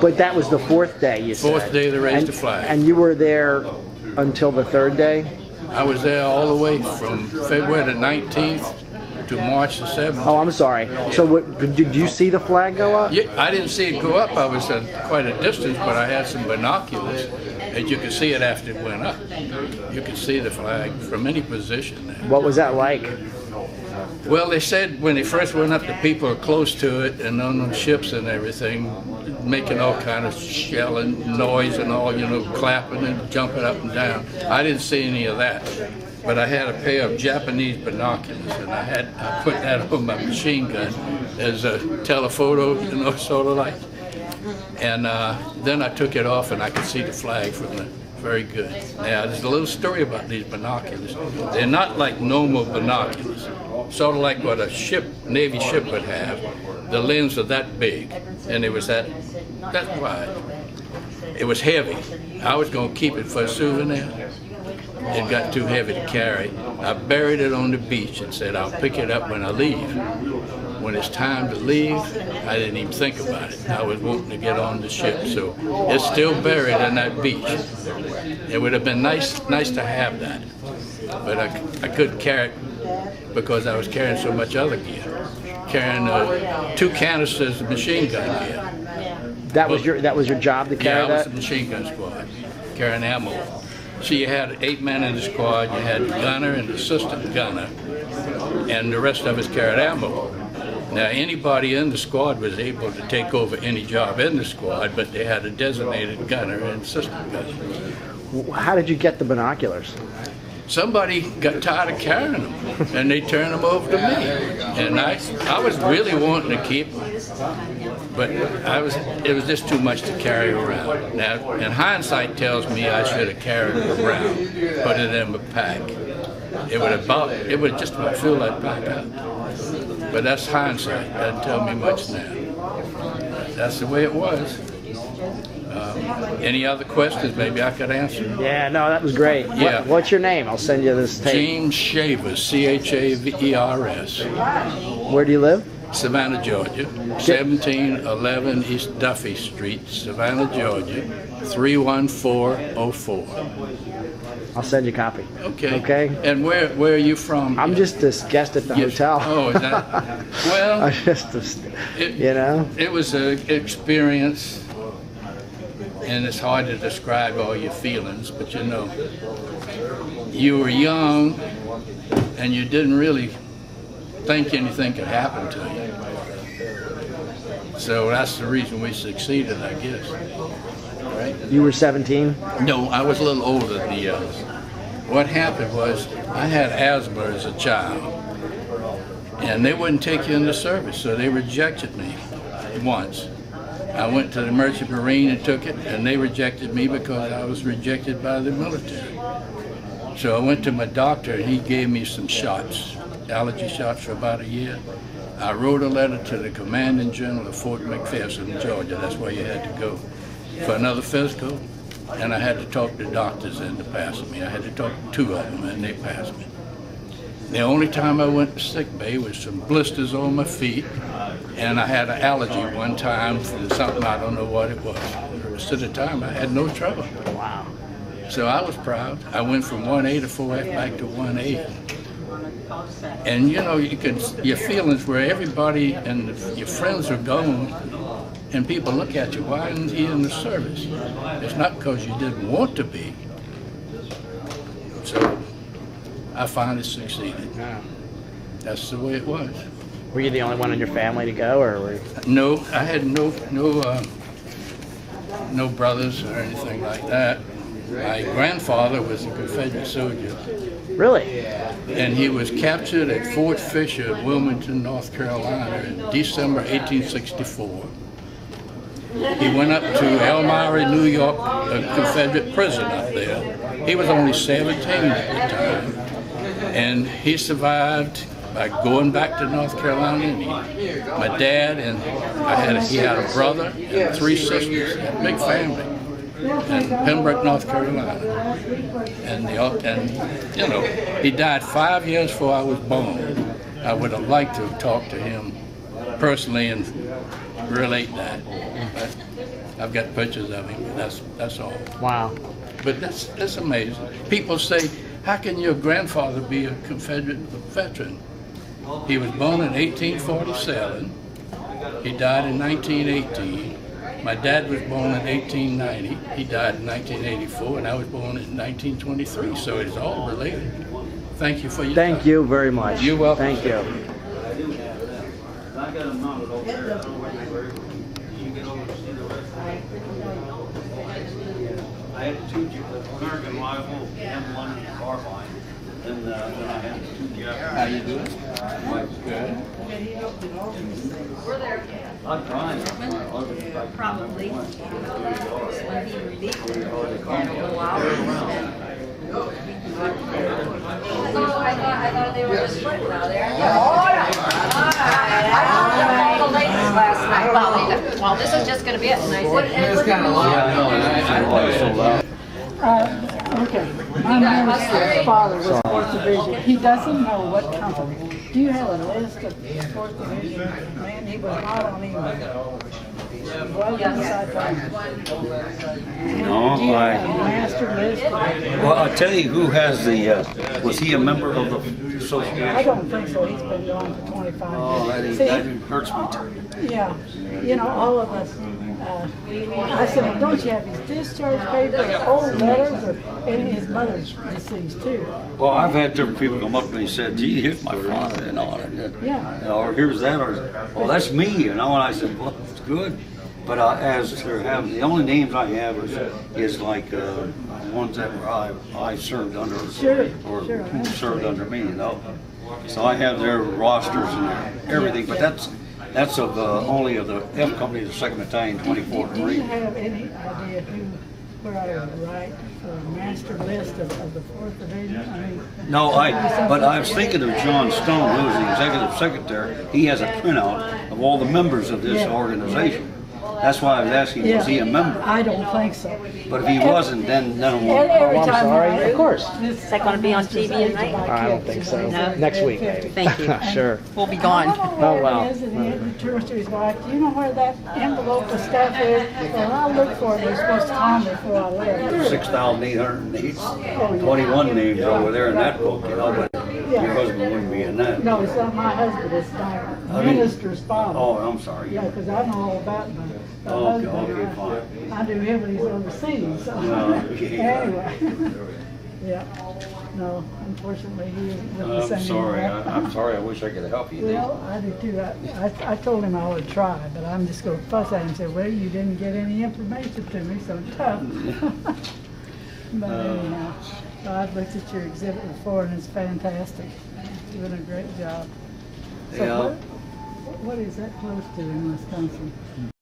But that was the fourth day, you said. Fourth day they raised the flag. And you were there until the third day? I was there all the way from February the 19th to March the 7th. Oh, I'm sorry. So did you see the flag go up? Yeah, I didn't see it go up. I was at quite a distance, but I had some binoculars, and you could see it after it went up. You could see the flag from any position there. What was that like? Well, they said when they first went up, the people are close to it and on the ships and everything, making all kind of shelling noise and all, you know, clapping and jumping up and down. I didn't see any of that, but I had a pair of Japanese binoculars, and I put that on my machine gun as a telephoto, you know, sort of like. And then I took it off, and I could see the flag from the. Very good. Now, there's a little story about these binoculars. They're not like normal binoculars, sort of like what a ship, Navy ship would have. The lens are that big, and it was that wide. It was heavy. I was going to keep it for a souvenir. It got too heavy to carry. I buried it on the beach and said, I'll pick it up when I leave. When it's time to leave, I didn't even think about it. I was wanting to get on the ship, so it's still buried in that beach. It would have been nice to have that, but I couldn't carry it because I was carrying so much other gear, carrying 2 canisters of machine gun gear. That was your job to carry that? Yeah, I was the machine gun squad, carrying ammo. So you had 8 men in the squad. You had the gunner and the assistant gunner, and the rest of us carried ammo. Now, anybody in the squad was able to take over any job in the squad, but they had a designated gunner and assistant gunner. How did you get the binoculars? Somebody got tired of carrying them, and they turned them over to me. And I was really wanting to keep them, but it was just too much to carry around. Now, in hindsight, tells me I should have carried it around, put it in my pack. It would just about fill that pack up. But that's hindsight. Doesn't tell me much now. That's the way it was. Any other questions maybe I could answer? Yeah, no, that was great. Yeah. What's your name? I'll send you this tape. James Shavers, C-H-A-V-E-R-S. Where do you live? Savannah, Georgia. 1711 East Duffy Street, Savannah, Georgia, 31404. I'll send you a copy. Okay. Okay. And where are you from? I'm just a guest at the hotel. Oh, is that? Well, I'm just you know. It was an experience, and it's hard to describe all your feelings, but you know, you were young, and you didn't really think anything could happen to you. So that's the reason we succeeded, I guess. Right? You were 17? No, I was a little older than the others. What happened was I had asthma as a child, and they wouldn't take you in the service, so they rejected me once. I went to the Merchant Marine and took it, and they rejected me because I was rejected by the military. So I went to my doctor, and he gave me some shots, allergy shots for about a year. I wrote a letter to the commanding general of Fort McPherson, Georgia. That's where you had to go for another physical, and I had to talk to doctors into passing me. I had to talk to 2 of them, and they passed me. The only time I went to sick bay was some blisters on my feet, and I had an allergy one time from something, I don't know what it was. The rest of the time, I had no trouble. Wow. So I was proud. I went from 1A to 4F back to 1A. And you know, your feelings where everybody and your friends are gone, and people look at you, why isn't he in the service? It's not because you didn't want to be. So I finally succeeded. Yeah. That's the way it was. Were you the only one in your family to go, or were you... No, I had no brothers or anything like that. My grandfather was a Confederate soldier. Really? And he was captured at Fort Fisher in Wilmington, North Carolina in December 1864. He went up to Elmira, New York, a Confederate prison up there. He was only 17 at the time. And he survived by going back to North Carolina. And my dad and he had a brother and 3 sisters, a big family, in Pembroke, North Carolina. And you know, he died 5 years before I was born. I would have liked to have talked to him personally and relate that. But I've got pictures of him, but that's all. Wow. But that's amazing. People say, how can your grandfather be a Confederate veteran? He was born in 1847. He died in 1918. My dad was born in 1890. He died in 1984, and I was born in 1923. So it's all related. Thank you for your time. Thank you very much. You're welcome. Thank you. I had two American rifle, M1 carbine, and then I had two Japanese. How you doing? Good. We're there. I'm trying. Probably. When he released it in a little while. I thought they were just splitting out there. I told the ladies last night. Well, this is just going to be it. And I said, it's kind of long. Okay, my mother's father was 4th Division. He doesn't know what company. Do you have a list of 4th Division? Man, he was not on email. Well, inside No, do you have a master list? well, I'll tell you who has the, was he a member of the association? I don't think so. He's been gone for 25 Oh, years. that hurts me. Yeah, you know, all of us. I said, well, don't you have his discharge papers, old letters, and his mother's deceased too. Well, I've had different people come up to me and said, gee, here's my father, and all that. Yeah. Or here's that, or, well, that's me, you know, and I said, well, it's good. But as there have, the only names I have is like ones that were I served under, Sure, or sure, who served under me, you know. So I have their rosters and everything, but that's of only of the F Company, the 2nd Battalion, 24th Do you Marine. have any idea where I would write for a master list of the 4th Division? I mean, No, but I was thinking of John Stone, who was the executive secretary. He has a printout of all the members of this organization. That's why I was asking, was he a member? I don't think so. But if he wasn't, then I And won't. every Oh, I'm time sorry. I- Of course. Is that gonna be on TV at night? I don't think so. No? Next week, maybe. Thank you. Sure. We'll be I gone. don't know Oh, where wow. it is, and he turns to his wife, do you know where that envelope of stuff is? Well, I'll look for it, they're supposed to call me before I left. 6,808, 21 names over there in that book, you know, but your husband wouldn't be in that. No, it's not my husband, it's my mean- minister's father. Oh, I'm sorry. Yeah, because I know all about my Okay, husband. okay, fine. I knew him when he was overseas, so. Okay. Anyway. Yeah, no, unfortunately, he isn't with us I'm sorry, anymore. I'm sorry, I wish I could help you. Well, I do too. I told him I would try, but I'm just gonna fuss at him and say, well, you didn't get any information to me, so tough. But anyhow, so I've looked at your exhibit before and it's fantastic. Doing a great job. So Yeah. what is that close to in Wisconsin?